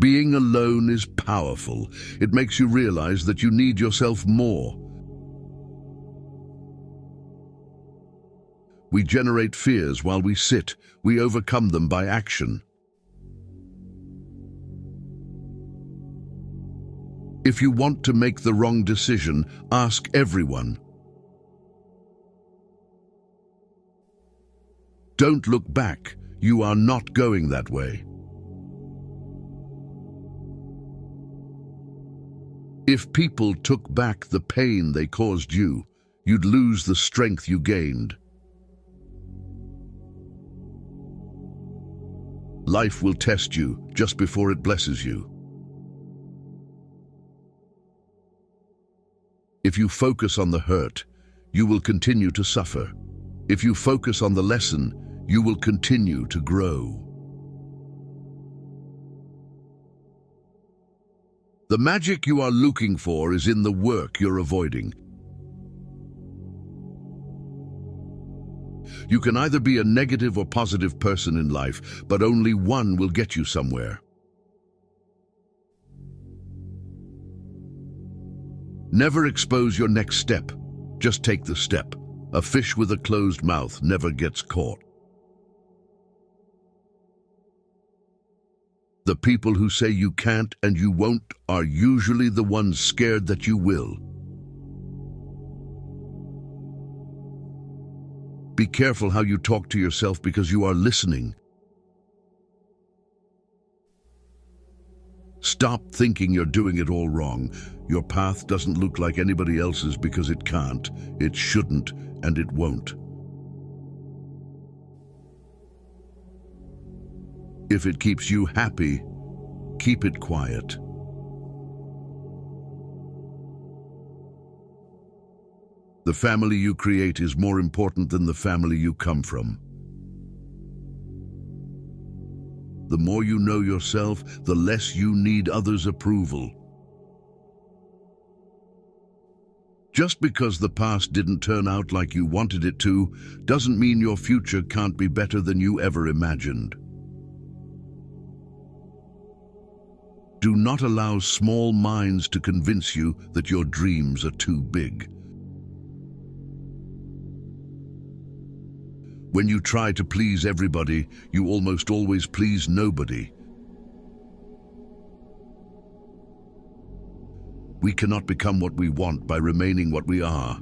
Being alone is powerful. It makes you realize that you need yourself more. We generate fears while we sit. We overcome them by action. If you want to make the wrong decision, ask everyone. Don't look back. You are not going that way. If people took back the pain they caused you, you'd lose the strength you gained. Life will test you just before it blesses you. If you focus on the hurt, you will continue to suffer. If you focus on the lesson, you will continue to grow. The magic you are looking for is in the work you're avoiding. You can either be a negative or positive person in life, but only one will get you somewhere. Never expose your next step. Just take the step. A fish with a closed mouth never gets caught. The people who say you can't and you won't are usually the ones scared that you will. Be careful how you talk to yourself because you are listening. Stop thinking you're doing it all wrong. Your path doesn't look like anybody else's because it can't, it shouldn't, and it won't. If it keeps you happy, keep it quiet. The family you create is more important than the family you come from. The more you know yourself, the less you need others' approval. Just because the past didn't turn out like you wanted it to, doesn't mean your future can't be better than you ever imagined. Do not allow small minds to convince you that your dreams are too big. When you try to please everybody, you almost always please nobody. We cannot become what we want by remaining what we are.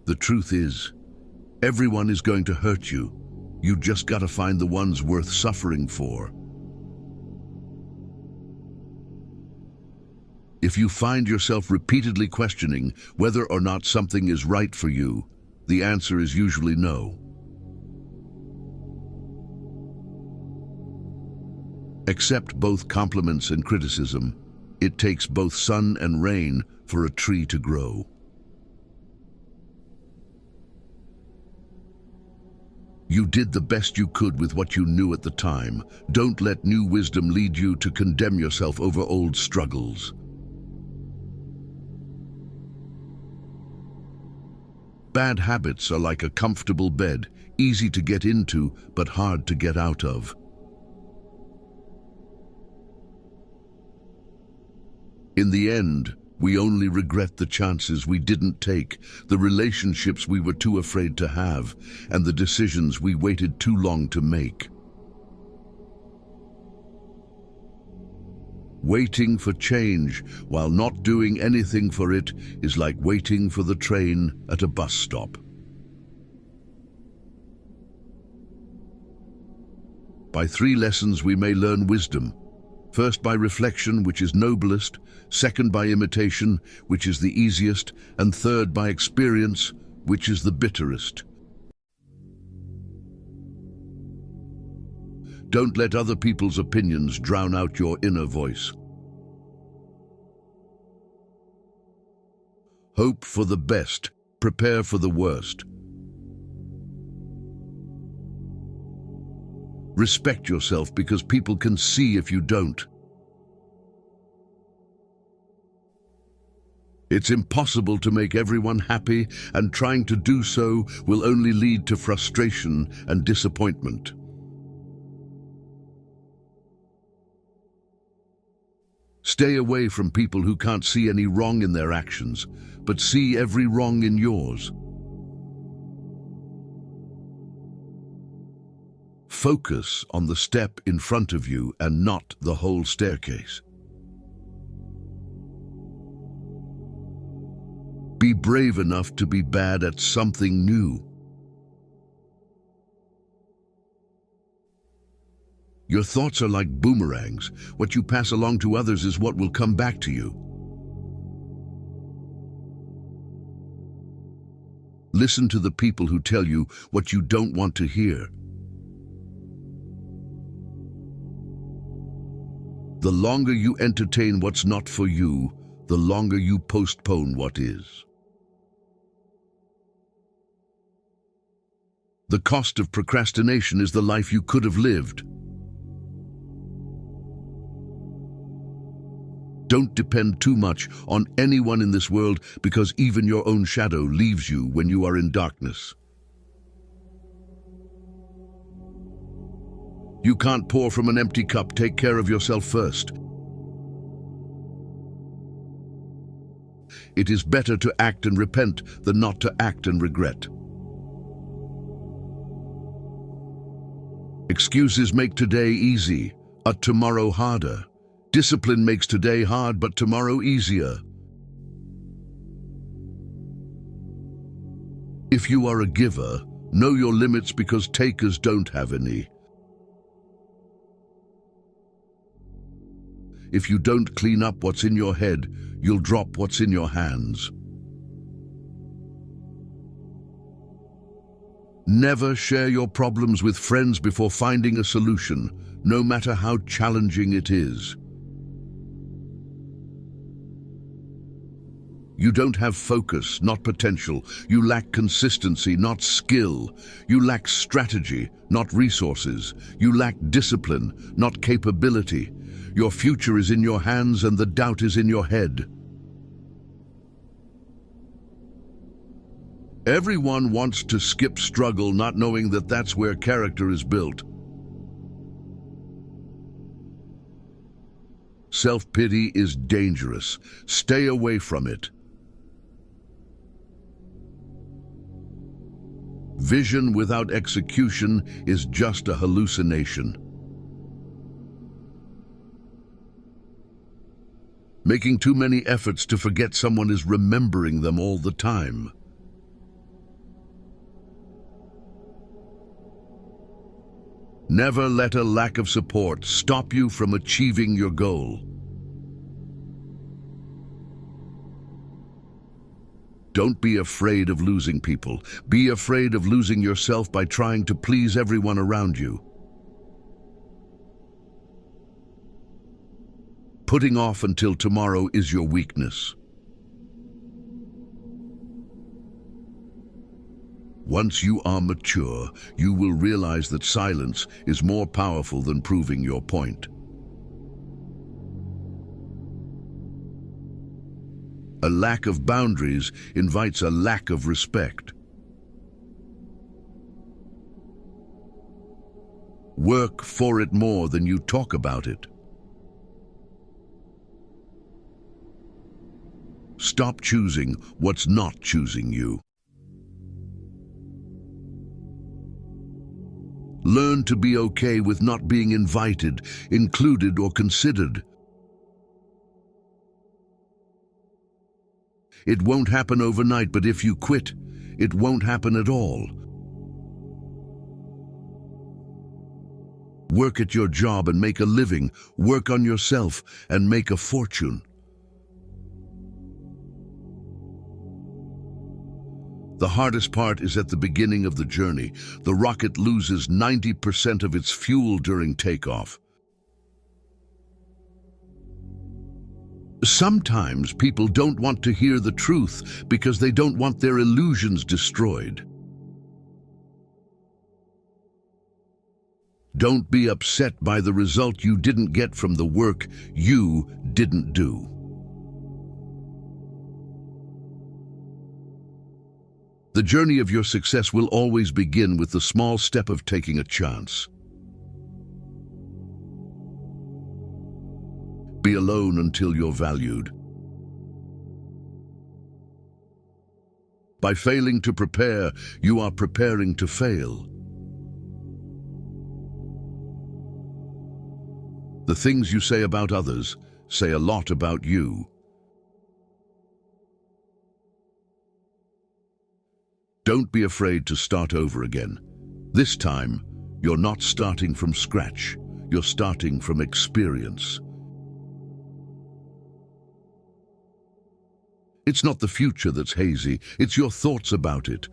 The truth is, everyone is going to hurt you. You just gotta find the ones worth suffering for. If you find yourself repeatedly questioning whether or not something is right for you, the answer is usually no. Accept both compliments and criticism. It takes both sun and rain for a tree to grow. You did the best you could with what you knew at the time. Don't let new wisdom lead you to condemn yourself over old struggles. Bad habits are like a comfortable bed, easy to get into, but hard to get out of. In the end, we only regret the chances we didn't take, the relationships we were too afraid to have, and the decisions we waited too long to make. Waiting for change while not doing anything for it is like waiting for the train at a bus stop. By 3 lessons we may learn wisdom. First by reflection, which is noblest, second by imitation, which is the easiest, and third by experience, which is the bitterest. Don't let other people's opinions drown out your inner voice. Hope for the best, prepare for the worst. Respect yourself because people can see if you don't. It's impossible to make everyone happy, and trying to do so will only lead to frustration and disappointment. Stay away from people who can't see any wrong in their actions, but see every wrong in yours. Focus on the step in front of you and not the whole staircase. Be brave enough to be bad at something new. Your thoughts are like boomerangs. What you pass along to others is what will come back to you. Listen to the people who tell you what you don't want to hear. The longer you entertain what's not for you, the longer you postpone what is. The cost of procrastination is the life you could have lived. Don't depend too much on anyone in this world, because even your own shadow leaves you when you are in darkness. You can't pour from an empty cup. Take care of yourself first. It is better to act and repent than not to act and regret. Excuses make today easy, but tomorrow harder. Discipline makes today hard, but tomorrow easier. If you are a giver, know your limits, because takers don't have any. If you don't clean up what's in your head, you'll drop what's in your hands. Never share your problems with friends before finding a solution, no matter how challenging it is. You don't have focus, not potential. You lack consistency, not skill. You lack strategy, not resources. You lack discipline, not capability. Your future is in your hands and the doubt is in your head. Everyone wants to skip struggle, not knowing that that's where character is built. Self-pity is dangerous. Stay away from it. Vision without execution is just a hallucination. Making too many efforts to forget someone is remembering them all the time. Never let a lack of support stop you from achieving your goal. Don't be afraid of losing people. Be afraid of losing yourself by trying to please everyone around you. Putting off until tomorrow is your weakness. Once you are mature, you will realize that silence is more powerful than proving your point. A lack of boundaries invites a lack of respect. Work for it more than you talk about it. Stop choosing what's not choosing you. Learn to be okay with not being invited, included, or considered. It won't happen overnight, but if you quit, it won't happen at all. Work at your job and make a living. Work on yourself and make a fortune. The hardest part is at the beginning of the journey. The rocket loses 90% of its fuel during takeoff. Sometimes people don't want to hear the truth because they don't want their illusions destroyed. Don't be upset by the result you didn't get from the work you didn't do. The journey of your success will always begin with the small step of taking a chance. Be alone until you're valued. By failing to prepare, you are preparing to fail. The things you say about others say a lot about you. Don't be afraid to start over again. This time, you're not starting from scratch. You're starting from experience. It's not the future that's hazy, it's your thoughts about it.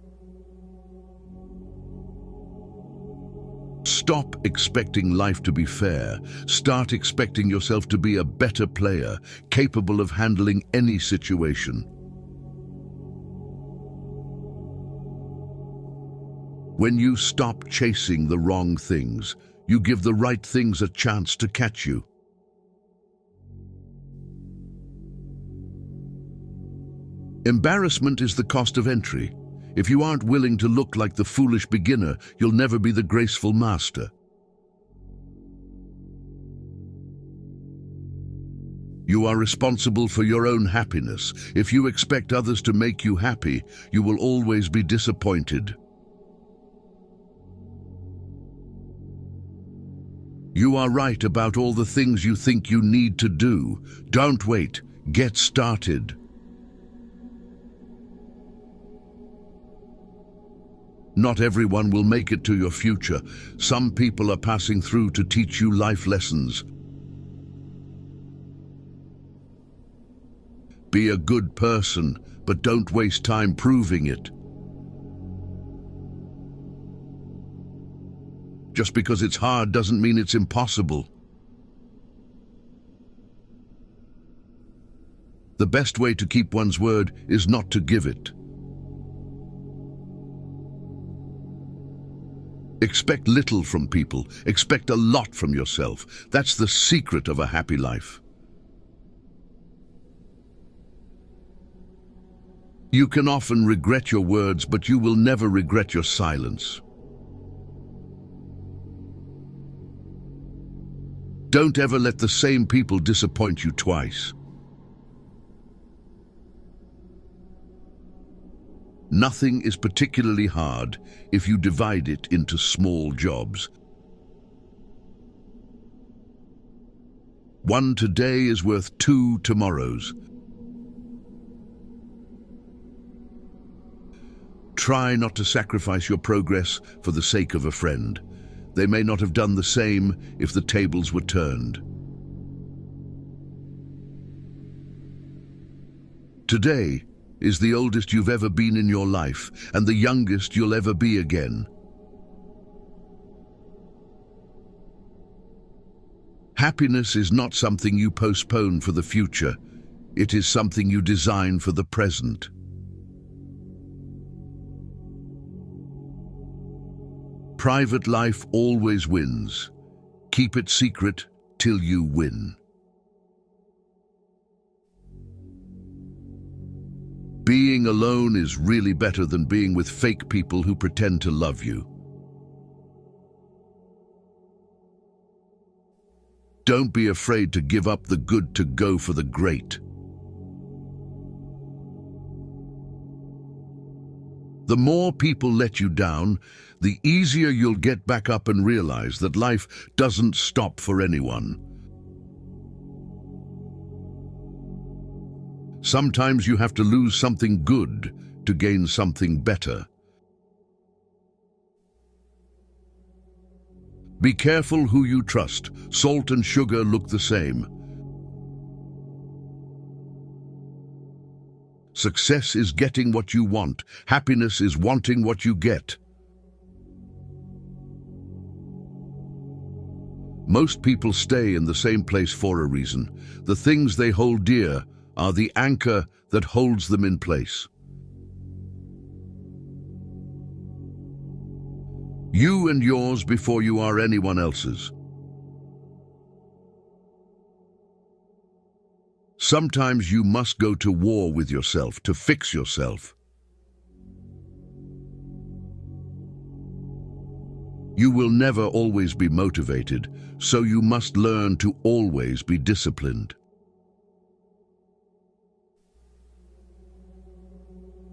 Stop expecting life to be fair. Start expecting yourself to be a better player, capable of handling any situation. When you stop chasing the wrong things, you give the right things a chance to catch you. Embarrassment is the cost of entry. If you aren't willing to look like the foolish beginner, you'll never be the graceful master. You are responsible for your own happiness. If you expect others to make you happy, you will always be disappointed. You are right about all the things you think you need to do. Don't wait. Get started. Not everyone will make it to your future. Some people are passing through to teach you life lessons. Be a good person, but don't waste time proving it. Just because it's hard doesn't mean it's impossible. The best way to keep one's word is not to give it. Expect little from people. Expect a lot from yourself. That's the secret of a happy life. You can often regret your words, but you will never regret your silence. Don't ever let the same people disappoint you twice. Nothing is particularly hard if you divide it into small jobs. One today is worth 2 tomorrows. Try not to sacrifice your progress for the sake of a friend. They may not have done the same if the tables were turned. Today is the oldest you've ever been in your life, and the youngest you'll ever be again. Happiness is not something you postpone for the future. It is something you design for the present. Private life always wins. Keep it secret till you win. Being alone is really better than being with fake people who pretend to love you. Don't be afraid to give up the good to go for the great. The more people let you down, the easier you'll get back up and realize that life doesn't stop for anyone. Sometimes you have to lose something good to gain something better. Be careful who you trust. Salt and sugar look the same. Success is getting what you want. Happiness is wanting what you get. Most people stay in the same place for a reason. The things they hold dear are the anchor that holds them in place. You and yours before you are anyone else's. Sometimes you must go to war with yourself to fix yourself. You will never always be motivated, so you must learn to always be disciplined.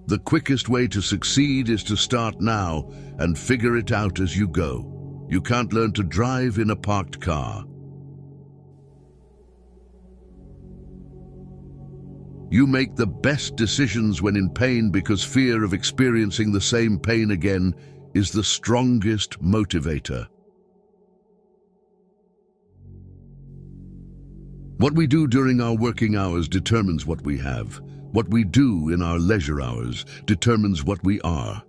The quickest way to succeed is to start now and figure it out as you go. You can't learn to drive in a parked car. You make the best decisions when in pain because fear of experiencing the same pain again is the strongest motivator. What we do during our working hours determines what we have. What we do in our leisure hours determines what we are.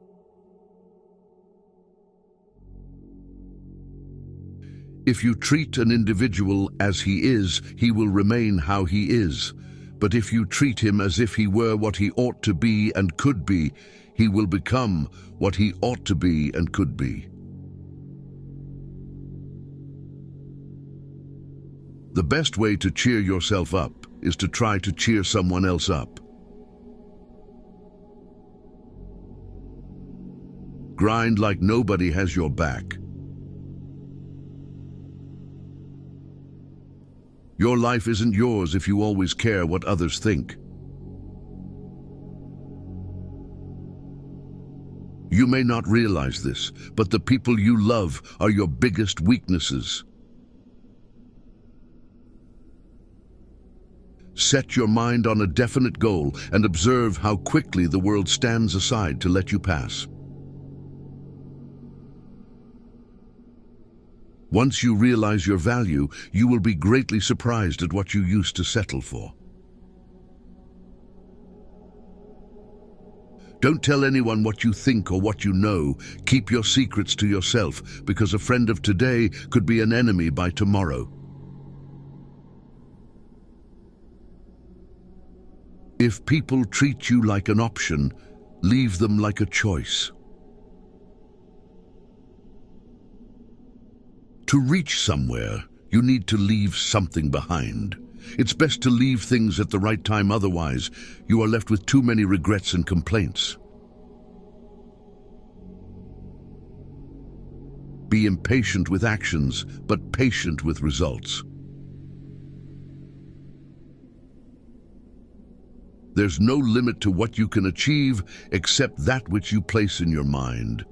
If you treat an individual as he is, he will remain how he is. But if you treat him as if he were what he ought to be and could be, he will become what he ought to be and could be. The best way to cheer yourself up is to try to cheer someone else up. Grind like nobody has your back. Your life isn't yours if you always care what others think. You may not realize this, but the people you love are your biggest weaknesses. Set your mind on a definite goal and observe how quickly the world stands aside to let you pass. Once you realize your value, you will be greatly surprised at what you used to settle for. Don't tell anyone what you think or what you know. Keep your secrets to yourself, because a friend of today could be an enemy by tomorrow. If people treat you like an option, leave them like a choice. To reach somewhere, you need to leave something behind. It's best to leave things at the right time, otherwise you are left with too many regrets and complaints. Be impatient with actions, but patient with results. There's no limit to what you can achieve except that which you place in your mind.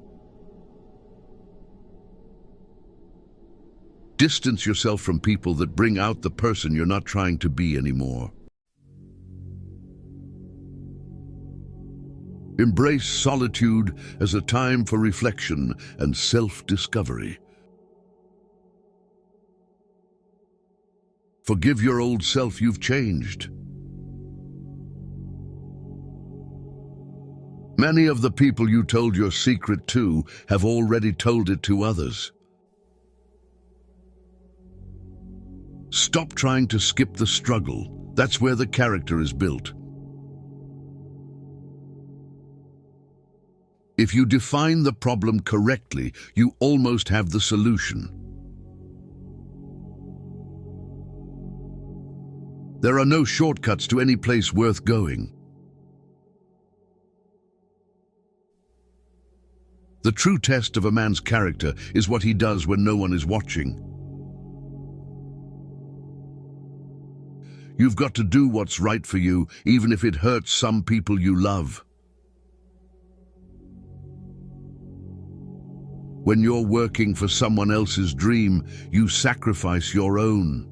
Distance yourself from people that bring out the person you're not trying to be anymore. Embrace solitude as a time for reflection and self-discovery. Forgive your old self, you've changed. Many of the people you told your secret to have already told it to others. Stop trying to skip the struggle. That's where the character is built. If you define the problem correctly, you almost have the solution. There are no shortcuts to any place worth going. The true test of a man's character is what he does when no one is watching. You've got to do what's right for you, even if it hurts some people you love. When you're working for someone else's dream, you sacrifice your own.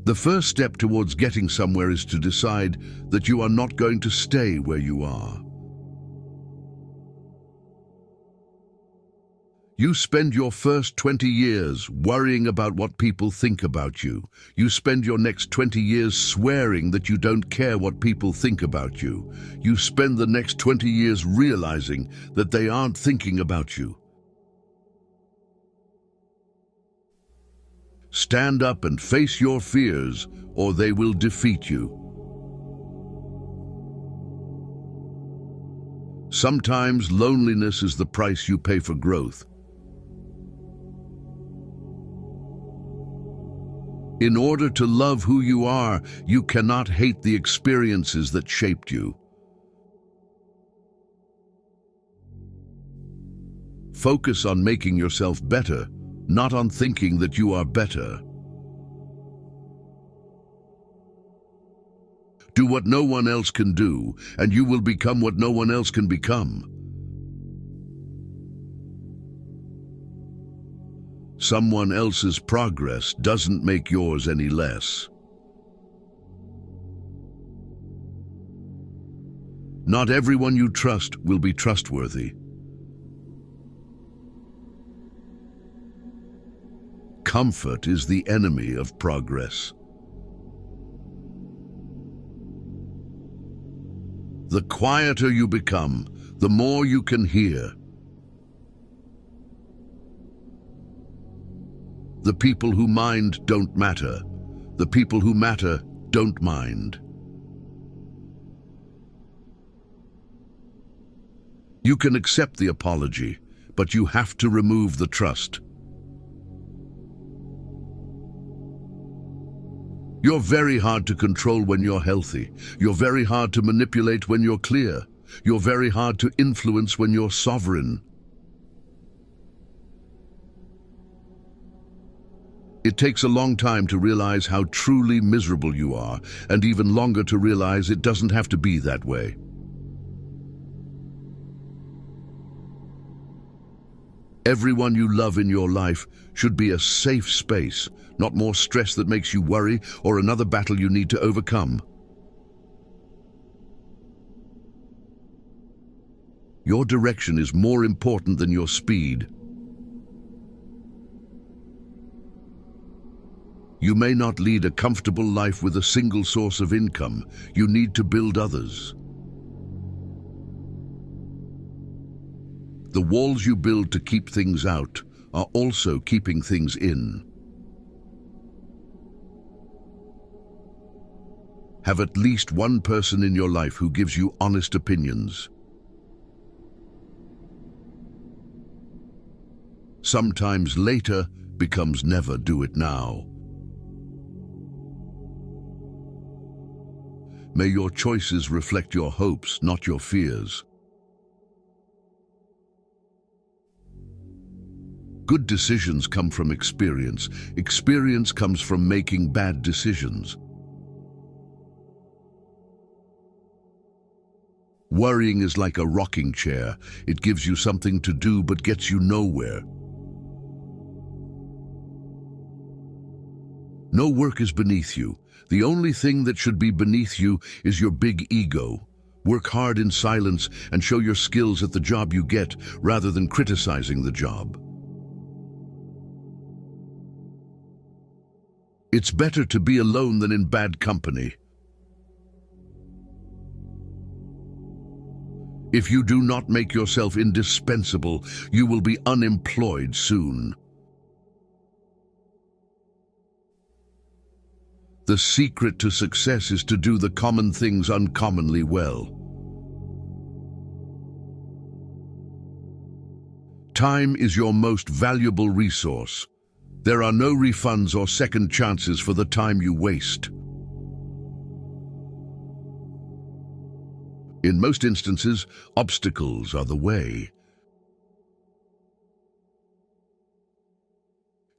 The first step towards getting somewhere is to decide that you are not going to stay where you are. You spend your first 20 years worrying about what people think about you. You spend your next 20 years swearing that you don't care what people think about you. You spend the next 20 years realizing that they aren't thinking about you. Stand up and face your fears, or they will defeat you. Sometimes loneliness is the price you pay for growth. In order to love who you are, you cannot hate the experiences that shaped you. Focus on making yourself better, not on thinking that you are better. Do what no one else can do, and you will become what no one else can become. Someone else's progress doesn't make yours any less. Not everyone you trust will be trustworthy. Comfort is the enemy of progress. The quieter you become, the more you can hear. The people who mind don't matter. The people who matter don't mind. You can accept the apology, but you have to remove the trust. You're very hard to control when you're healthy. You're very hard to manipulate when you're clear. You're very hard to influence when you're sovereign. It takes a long time to realize how truly miserable you are, and even longer to realize it doesn't have to be that way. Everyone you love in your life should be a safe space, not more stress that makes you worry or another battle you need to overcome. Your direction is more important than your speed. You may not lead a comfortable life with a single source of income. You need to build others. The walls you build to keep things out are also keeping things in. Have at least one person in your life who gives you honest opinions. Sometimes later becomes never. Do it now. May your choices reflect your hopes, not your fears. Good decisions come from experience. Experience comes from making bad decisions. Worrying is like a rocking chair. It gives you something to do but gets you nowhere. No work is beneath you. The only thing that should be beneath you is your big ego. Work hard in silence and show your skills at the job you get rather than criticizing the job. It's better to be alone than in bad company. If you do not make yourself indispensable, you will be unemployed soon. The secret to success is to do the common things uncommonly well. Time is your most valuable resource. There are no refunds or second chances for the time you waste. In most instances, obstacles are the way.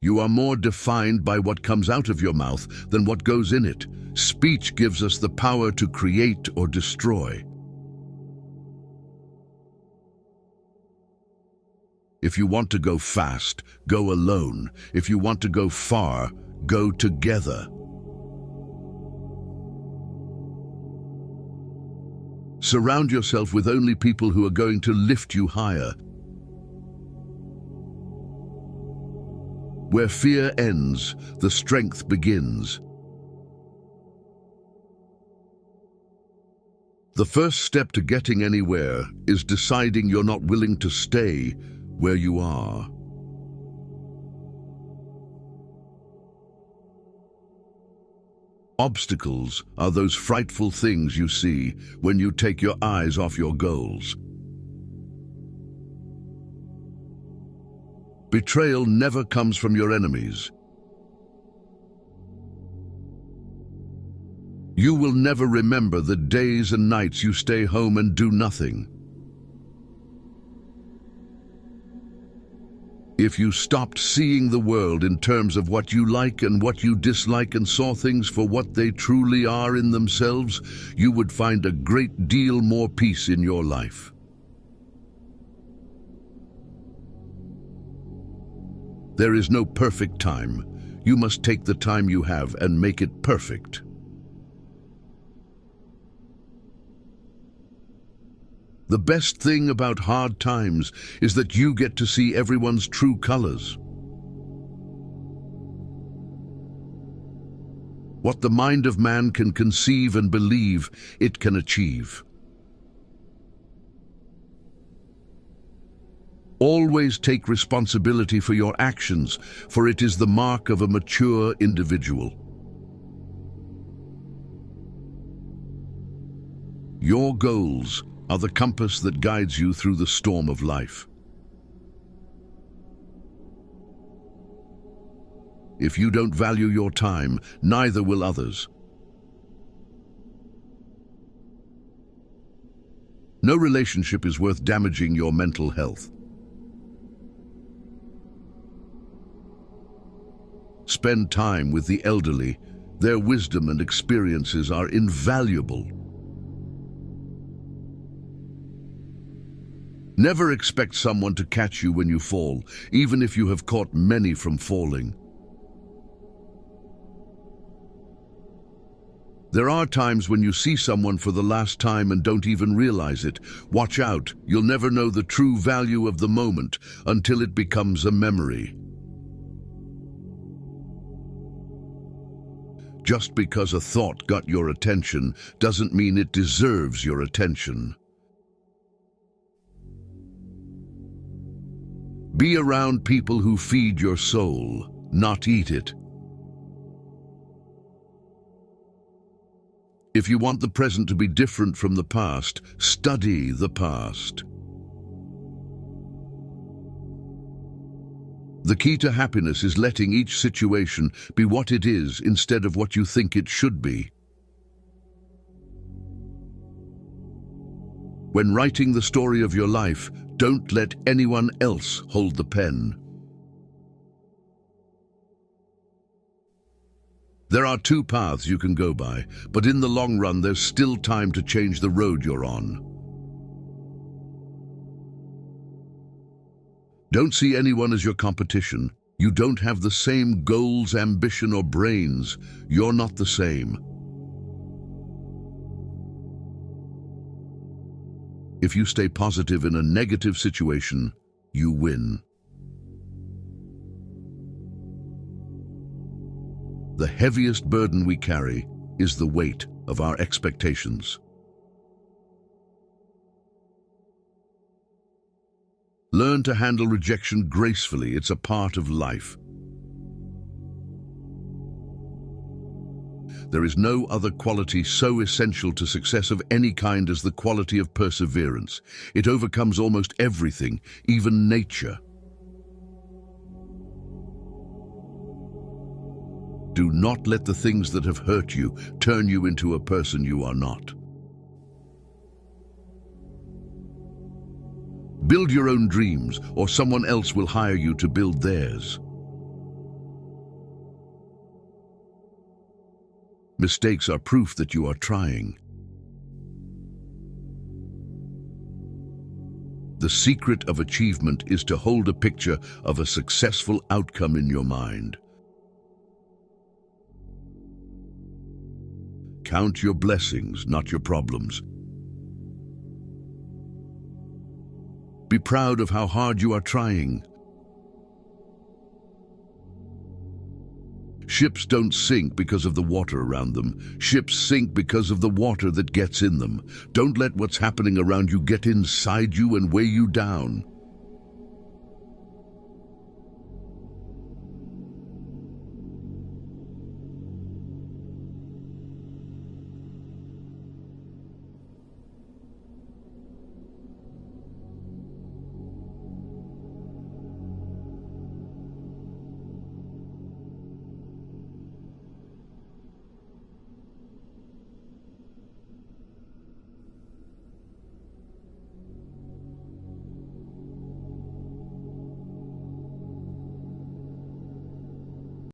You are more defined by what comes out of your mouth than what goes in it. Speech gives us the power to create or destroy. If you want to go fast, go alone. If you want to go far, go together. Surround yourself with only people who are going to lift you higher. Where fear ends, the strength begins. The first step to getting anywhere is deciding you're not willing to stay where you are. Obstacles are those frightful things you see when you take your eyes off your goals. Betrayal never comes from your enemies. You will never remember the days and nights you stay home and do nothing. If you stopped seeing the world in terms of what you like and what you dislike and saw things for what they truly are in themselves, you would find a great deal more peace in your life. There is no perfect time. You must take the time you have and make it perfect. The best thing about hard times is that you get to see everyone's true colors. What the mind of man can conceive and believe, it can achieve. Always take responsibility for your actions, for it is the mark of a mature individual. Your goals are the compass that guides you through the storm of life. If you don't value your time, neither will others. No relationship is worth damaging your mental health. Spend time with the elderly. Their wisdom and experiences are invaluable. Never expect someone to catch you when you fall, even if you have caught many from falling. There are times when you see someone for the last time and don't even realize it. Watch out, you'll never know the true value of the moment until it becomes a memory. Just because a thought got your attention doesn't mean it deserves your attention. Be around people who feed your soul, not eat it. If you want the present to be different from the past, study the past. The key to happiness is letting each situation be what it is instead of what you think it should be. When writing the story of your life, don't let anyone else hold the pen. There are two paths you can go by, but in the long run there's still time to change the road you're on. Don't see anyone as your competition. You don't have the same goals, ambition, or brains. You're not the same. If you stay positive in a negative situation, you win. The heaviest burden we carry is the weight of our expectations. Learn to handle rejection gracefully. It's a part of life. There is no other quality so essential to success of any kind as the quality of perseverance. It overcomes almost everything, even nature. Do not let the things that have hurt you turn you into a person you are not. Build your own dreams, or someone else will hire you to build theirs. Mistakes are proof that you are trying. The secret of achievement is to hold a picture of a successful outcome in your mind. Count your blessings, not your problems. Be proud of how hard you are trying. Ships don't sink because of the water around them. Ships sink because of the water that gets in them. Don't let what's happening around you get inside you and weigh you down.